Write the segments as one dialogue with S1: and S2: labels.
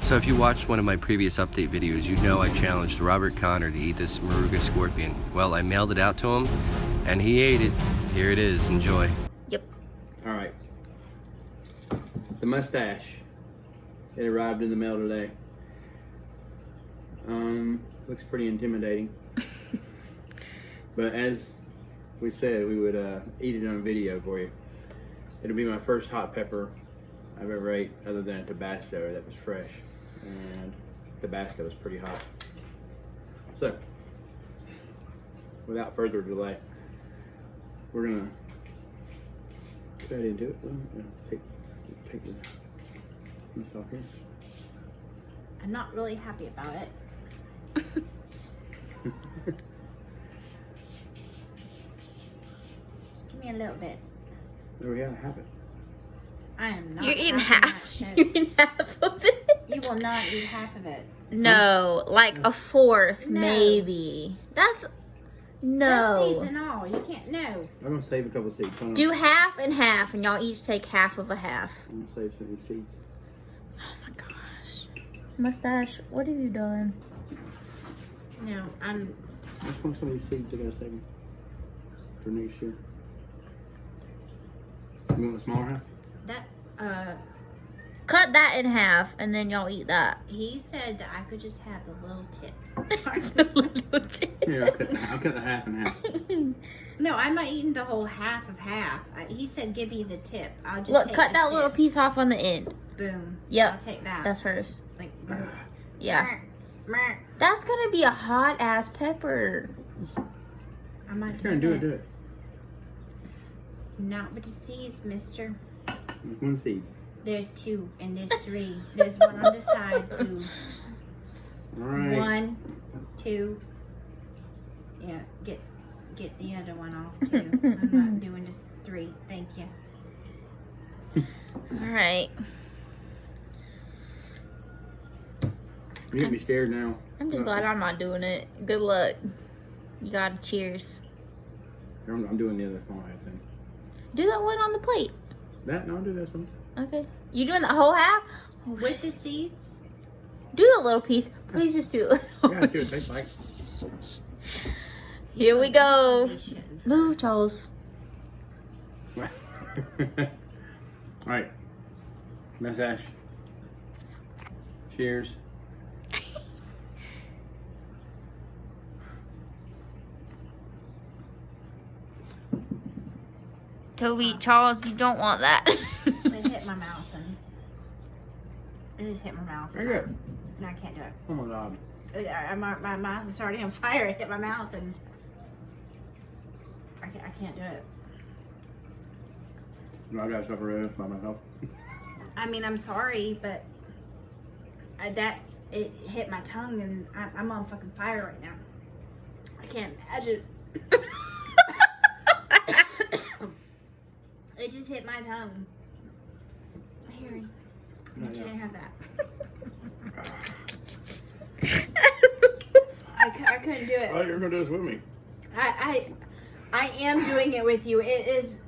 S1: So if you watched one of my previous update videos, you know I challenged Robert Connor to eat this Moruga scorpion. Well, I mailed it out to him, and he ate it. Here it is. Enjoy.
S2: Yep.
S3: All right. The Mustache. It arrived in the mail today. Looks pretty intimidating. But as we said, we would eat it on video for you. It'll be my first hot pepper I've ever ate, other than a Tabasco that was fresh. And Tabasco was pretty hot. So, without further delay, we're gonna cut into it. Take this off here.
S2: I'm not really happy about it. Just give me a little bit.
S3: There we have it.
S2: I am not.
S4: You're eating
S2: having
S4: half.
S2: that shit.
S4: You're eating half of it.
S2: You will not eat half of it.
S4: No, like a fourth,
S2: No.
S4: maybe. That's
S2: That's
S4: no.
S2: seeds and all. You can't know.
S3: I'm gonna save a couple seeds. Hold on.
S4: Do half and half, and y'all each take half of a half.
S3: I'm gonna save some of these seeds.
S4: Oh my gosh, Mustache, what have you done?
S2: No, I'm.
S3: I just want some of these seeds. I gotta save them for next year. You want the smaller half?
S2: That.
S4: Cut that in half, and then y'all eat that.
S2: He said that I could just have a little tip.
S3: Yeah, I'll cut the half in half.
S2: No, I'm not eating the whole half of half. He said give me the tip. I'll just
S4: Look,
S2: take
S4: cut
S2: the
S4: that
S2: tip.
S4: little piece off on the end.
S2: Boom.
S4: Yep.
S2: I'll take that.
S4: That's hers.
S2: like. Boom.
S4: Yeah.
S2: Meh.
S4: That's gonna be a hot ass pepper.
S2: I might
S3: If you're gonna do it, do it.
S2: Not with the seeds, mister.
S3: One seed.
S2: There's two and there's three. There's one on the side too.
S3: All right.
S2: 1, 2. Yeah, get the other one off too. I'm not doing just 3. Thank you.
S4: All right.
S3: You get me scared now.
S4: I'm just glad I'm not doing it. Good luck. You gotta cheers.
S3: I'm doing the other small half thing.
S4: Do that one on the plate.
S3: That? No, I'll do this one.
S4: Okay. You doing the whole half? Oh,
S2: With the seeds?
S4: do a little piece. Please just do it.
S3: Yeah, see what it tastes like.
S4: Here we go.
S2: You shouldn't.
S4: Move, Charles.
S3: All right. Mustache. Cheers.
S4: Toby, Charles, you don't want that.
S2: It hit my mouth and it just hit my mouth.
S3: Very good.
S2: No, I can't do it.
S3: Oh my god.
S2: My mouth is already on fire. It hit my mouth and I can't do it.
S3: I gotta suffer this by myself.
S2: I mean, I'm sorry, but it hit my tongue and I'm on fucking fire right now. I can't imagine. It just hit my tongue. Harry, you can't have that. I couldn't do it.
S3: Oh, you're gonna do this with me.
S2: I am doing it with you. It is.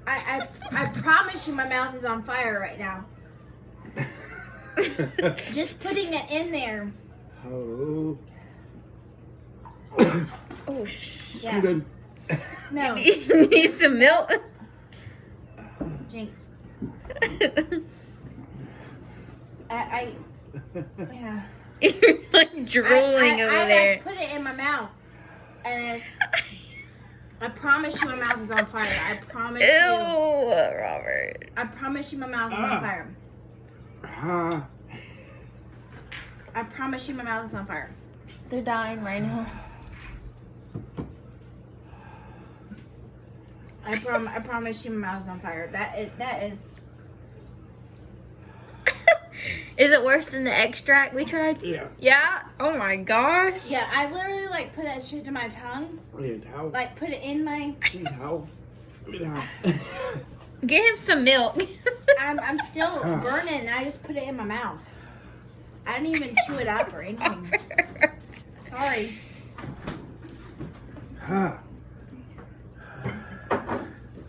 S2: I promise you, my mouth is on fire right now. Just putting it in there.
S3: Oh.
S4: Oh,
S2: Yeah.
S3: I'm good.
S2: No,
S4: you need some milk?
S2: Jinx. Yeah.
S4: You're like drooling over there.
S2: I put it in my mouth, and it's. I promise you, my mouth is on fire. I promise
S4: Ew,
S2: you.
S4: Robert.
S2: I promise you, my mouth is on fire. I promise you, my mouth is on fire.
S4: They're dying right now.
S2: I promise you, my mouth is on fire. That is.
S4: Is it worse than the extract we tried?
S3: Yeah.
S4: Yeah? Oh my gosh.
S2: Yeah, I literally like put that shit to my tongue.
S3: I need a towel.
S2: Like put it in my.
S3: I need a towel. I need a towel.
S4: Get him some milk.
S2: I'm still burning. I just put it in my mouth. I didn't even chew it up or anything. Sorry.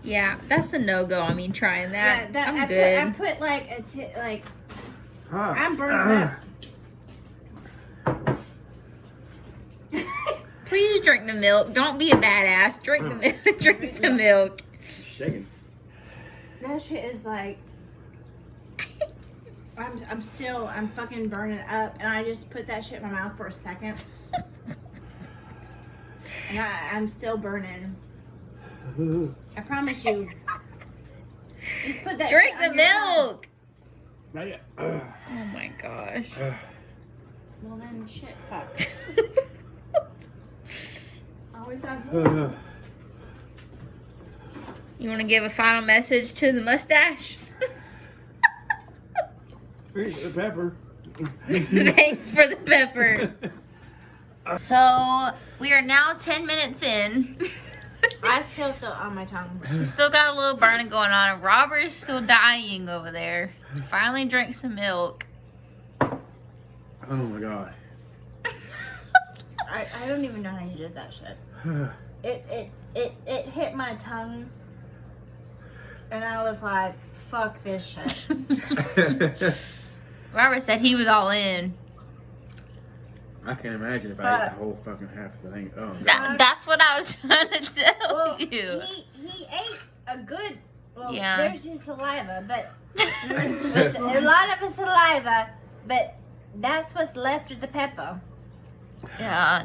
S4: Yeah, that's a no-go. I mean, trying that.
S2: Yeah,
S4: I'm good.
S2: I put like I'm burning up.
S4: Please drink the milk. Don't be a badass. Drink the milk. Drink the milk.
S3: Shaking.
S2: That shit is like, I'm fucking burning up, and I just put that shit in my mouth for a second, and I'm still burning. I promise you. Just put that.
S4: Drink
S2: shit
S4: the
S2: on your tongue.
S4: milk.
S3: Not yet.
S4: Oh my gosh.
S2: Well then, shit, fuck. I always have.
S4: You want to give a final message to the mustache?
S3: Here's the pepper.
S4: Thanks for the pepper. So we are now 10 minutes in.
S2: I still feel it on my tongue.
S4: She's still got a little burning going on, and Robert is still dying over there. He finally drank some milk.
S3: Oh my god.
S2: I don't even know how you did that shit. It hit my tongue, and I was like, fuck this shit.
S4: Robert said he was all in.
S3: I can't imagine if I ate the whole fucking half of the thing. Oh, no.
S4: That's what I was trying to tell
S2: Well,
S4: you.
S2: he ate a good. Well,
S4: Yeah.
S2: there's his saliva, but a lot of his saliva, but that's what's left of the pepper.
S4: Yeah,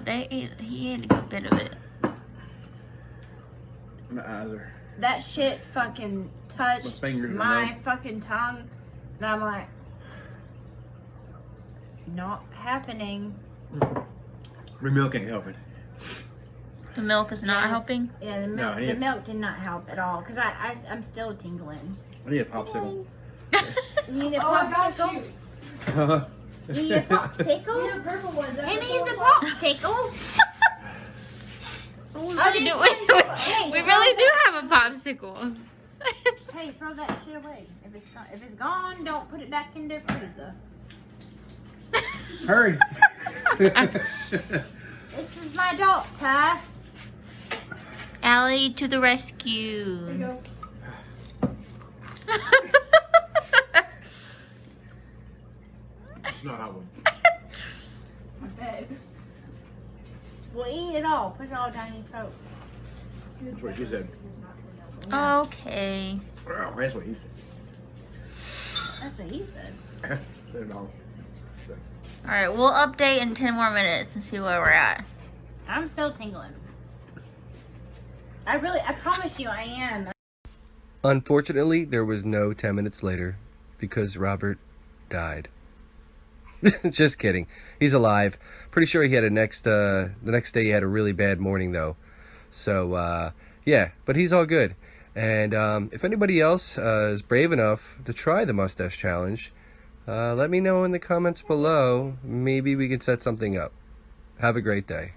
S4: he ate a good bit of it.
S3: My eyes are.
S2: That shit fucking
S3: My
S2: touched
S3: fingers are
S2: my
S3: numb.
S2: fucking tongue, and I'm like, not happening.
S3: The milk ain't helping.
S4: The milk is not
S2: Yes.
S4: helping.
S2: Yeah, the
S3: No,
S2: milk,
S3: I
S2: the
S3: need-
S2: milk did not help at all, because I'm still tingling.
S3: I need a popsicle.
S2: You need a popsicle? You need a popsicle? He needs a popsicle.
S4: We really do have a popsicle.
S2: Hey, throw that shit away. If it's gone, don't put it back in the freezer.
S3: Hurry.
S2: This is my doctor.
S4: Allie to the rescue.
S2: There you go.
S3: No, I wouldn't.
S2: Okay. Well, eat it all. Put it all down your throat.
S3: That's what she said.
S4: Okay.
S3: Oh, that's what he said.
S2: That's what he said.
S3: Said it all.
S4: All right, we'll update in 10 more minutes and see where we're at.
S2: I'm still tingling. I promise you I am.
S1: Unfortunately, there was no 10 minutes later because Robert died. Just kidding. He's alive. Pretty sure he had the next day he had a really bad morning though. So, yeah, but he's all good. And if anybody else is brave enough to try the mustache challenge, let me know in the comments below. Maybe we could set something up. Have a great day.